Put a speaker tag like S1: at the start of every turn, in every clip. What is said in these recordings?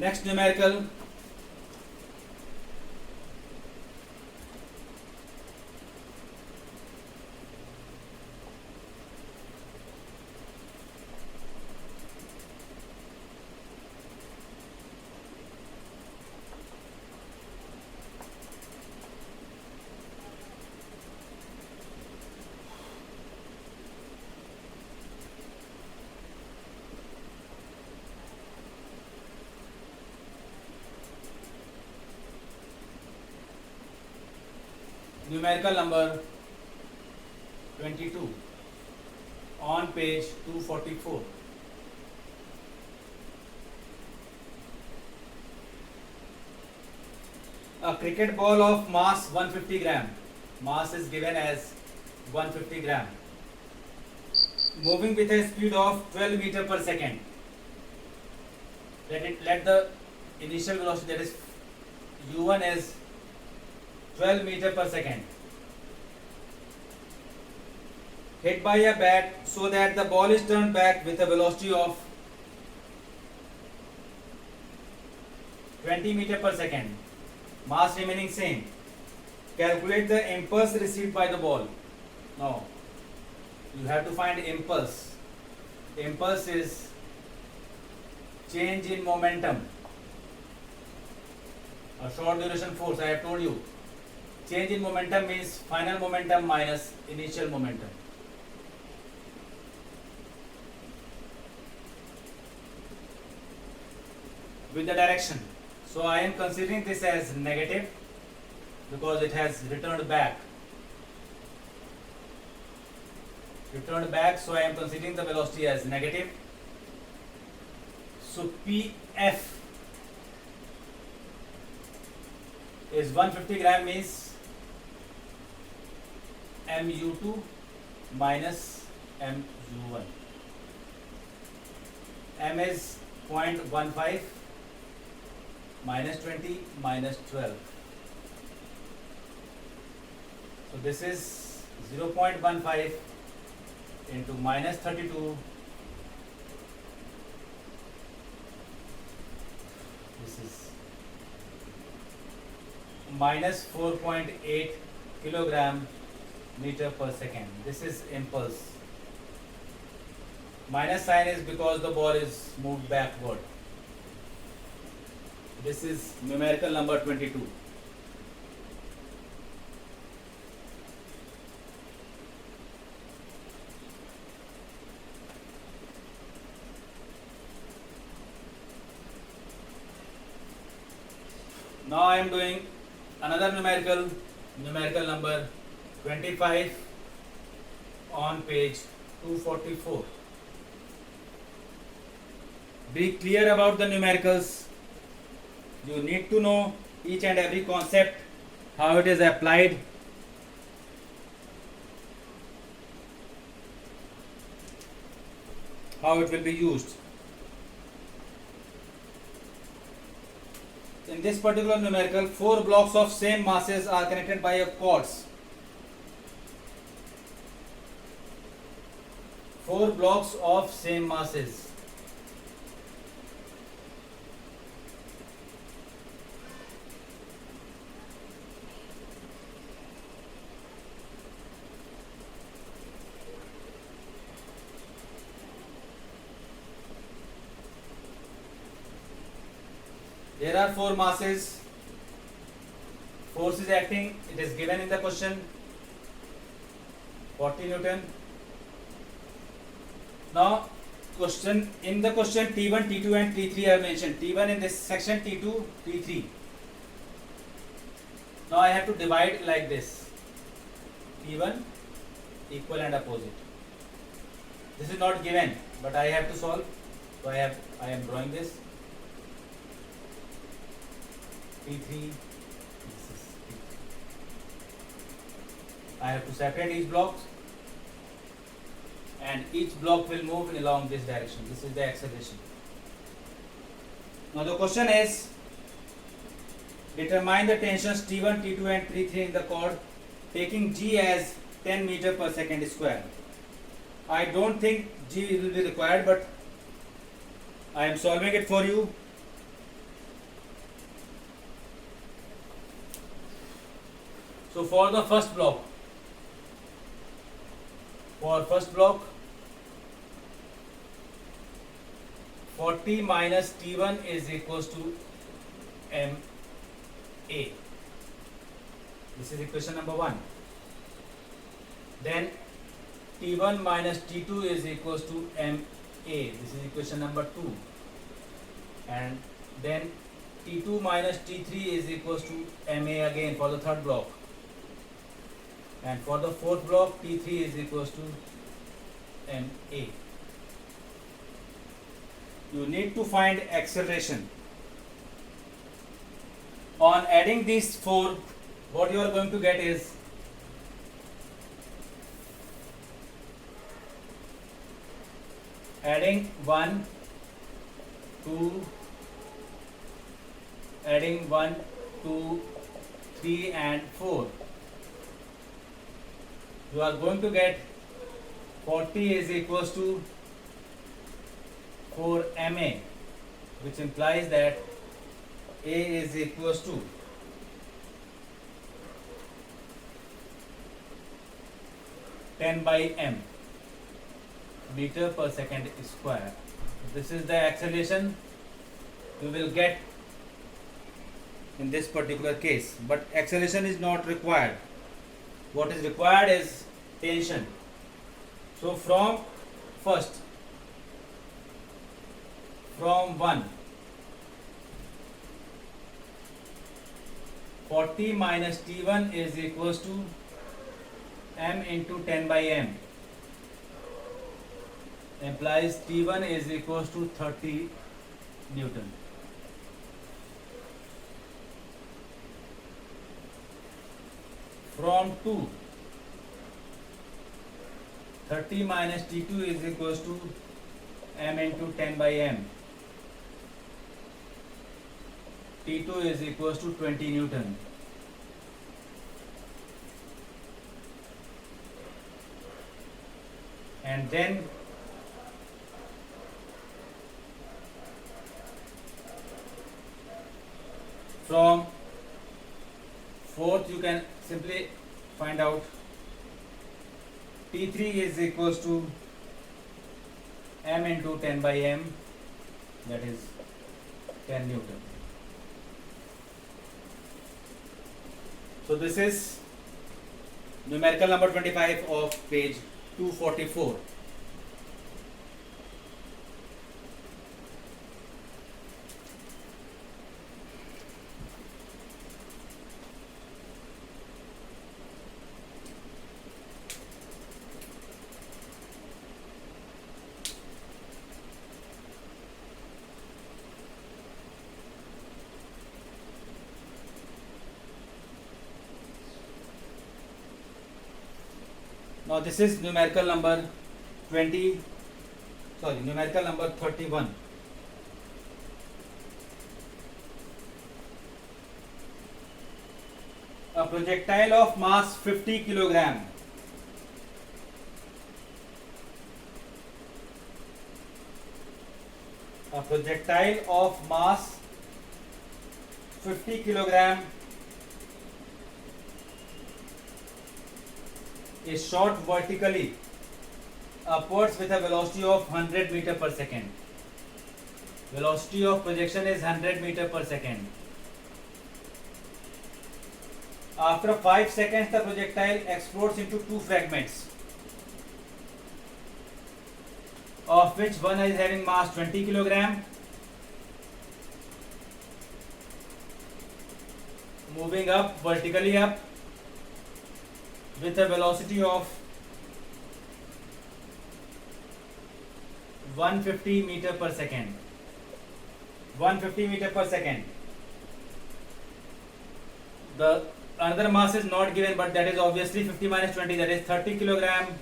S1: Next numerical. Numerical number 22 on page 244. A cricket ball of mass 150 gram. Mass is given as 150 gram. Moving with a speed of 12 meter per second. Let the initial velocity, that is u1, is 12 meter per second. Hit by a bat so that the ball is turned back with a velocity of 20 meter per second. Mass remaining same. Calculate the impulse received by the ball. Now, you have to find impulse. Impulse is change in momentum. A short duration force, I have told you. Change in momentum means final momentum minus initial momentum. With the direction. So I am considering this as negative because it has returned back. So I am considering the velocity as negative. So PF is 150 gram, means mu2 minus mu1. M is 0.15 minus 20 minus 12. So this is 0.15 into minus 32. This is minus 4.8 kilogram meter per second. This is impulse. Minus sign is because the ball is moved backward. This is numerical number 22. Now I am doing another numerical number 25 on page 244. Be clear about the numericals. You need to know each and every concept, how it is applied. How it will be used. In this particular numerical, 4 blocks of same masses are connected by a cords. 4 blocks of same masses. There are 4 masses. Force is acting. It is given in the question. 40 Newton. Now, in the question T1, T2 and T3 I have mentioned. T1 in this section, T2, T3. Now I have to divide like this. T1 equal and opposite. This is not given, but I have to solve. So I am drawing this. T3, this is T3. I have to separate each block, and each block will move along this direction. This is the acceleration. Now the question is, determine the tensions T1, T2 and T3 in the cord, taking G as 10 meter per second square. I don't think G will be required, but I am solving it for you. So for the first block, for first block, 40 minus T1 is equals to MA. This is equation number 1. Then T1 minus T2 is equals to MA. This is equation number 2. And then T2 minus T3 is equals to MA again for the third block. And for the fourth block, T3 is equals to MA. You need to find acceleration. On adding these 4, what you are going to get is adding 1, 2, adding 1, 2, 3 and 4. You are going to get 40 is equals to 4 MA, which implies that A is equals to 10 by M meter per second square. This is the acceleration you will get in this particular case, but acceleration is not required. What is required is tension. So from 1, 40 minus T1 is equals to M into 10 by M, implies T1 is equals to 30 Newton. From 2, 30 minus T2 is equals to M into 10 by M. T2 is equals to 20 Newton. And then from fourth you can simply find out T3 is equals to M into 10 by M, that is 10 Newton. So this is numerical number 25 of page 244. Now this is numerical number 31. A projectile of mass 50 kilogram is shot vertically upwards with a velocity of 100 meter per second. Velocity of projection is 100 meter per second. After 5 seconds, the projectile explodes into 2 fragments, of which one is having mass 20 kilogram, moving up vertically up with a velocity of 150 meter per second. 150 meter per second. The another mass is not given, but that is obviously 50 minus 20, that is 30 kilogram.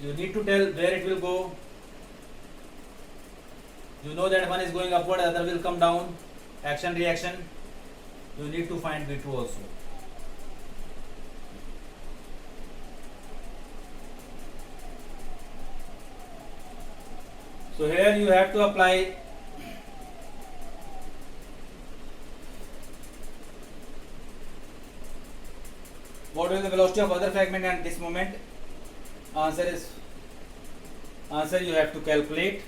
S1: You need to tell where it will go. You know that one is going upward, other will come down. Action reaction. You need to find V2 also. So here you have to apply What is the velocity of other fragment and this moment? Answer you have to calculate.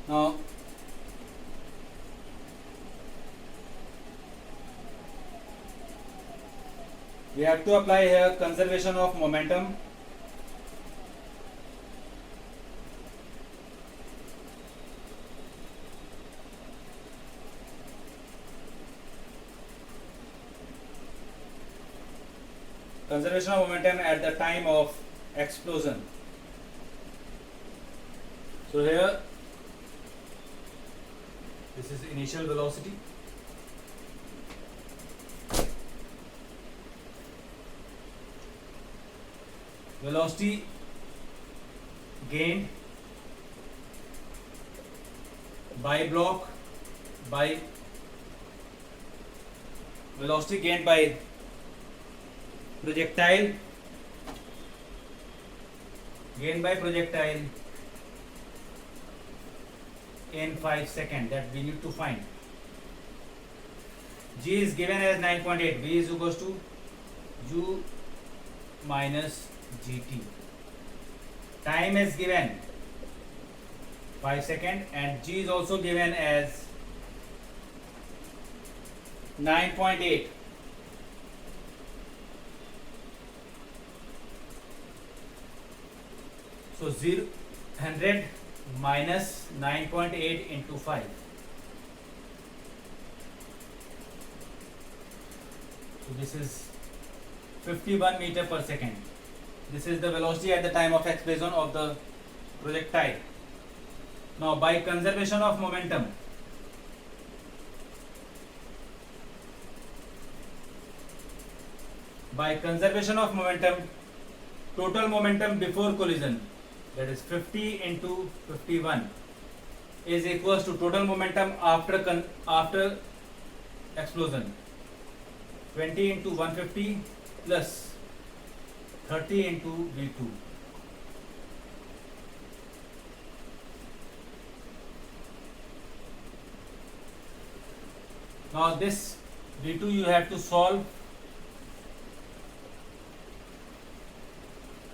S1: Now we have to apply here conservation of momentum. Conservation of momentum at the time of explosion. So here, this is initial velocity. Velocity gained by block by velocity gained by projectile in 5 seconds, that we need to find. G is given as 9.8. V is equals to U minus GT. Time is given 5 seconds and G is also given as 9.8. So 100 minus 9.8 into 5. So this is 51 meter per second. This is the velocity at the time of explosion of the projectile. Now by conservation of momentum, total momentum before collision, that is 50 into 51, is equals to total momentum after explosion, 20 into 150 plus 30 into V2. Now this V2 you have to solve,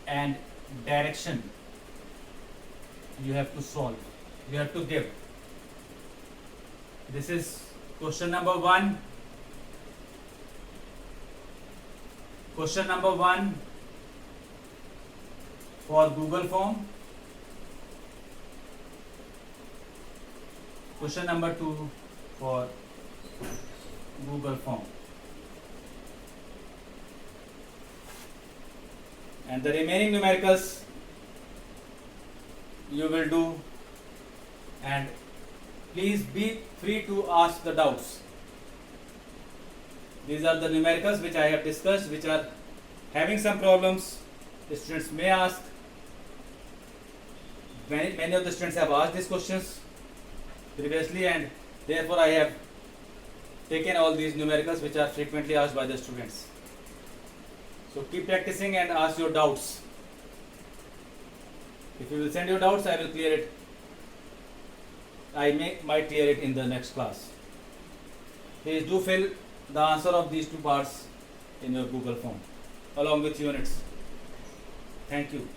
S1: and direction you have to solve, you have to give. This is question number 1. Question number 1 for Google form. Question number 2 for Google form. And the remaining numericals you will do, and please be free to ask the doubts. These are the numericals which I have discussed, which are having some problems. The students may ask. Many of the students have asked these questions previously, and therefore I have taken all these numericals which are frequently asked by the students. So keep practicing and ask your doubts. If you will send your doubts, I will clear it. I might clear it in the next class. Please do fill the answer of these 2 parts in your Google form along with units. Thank you.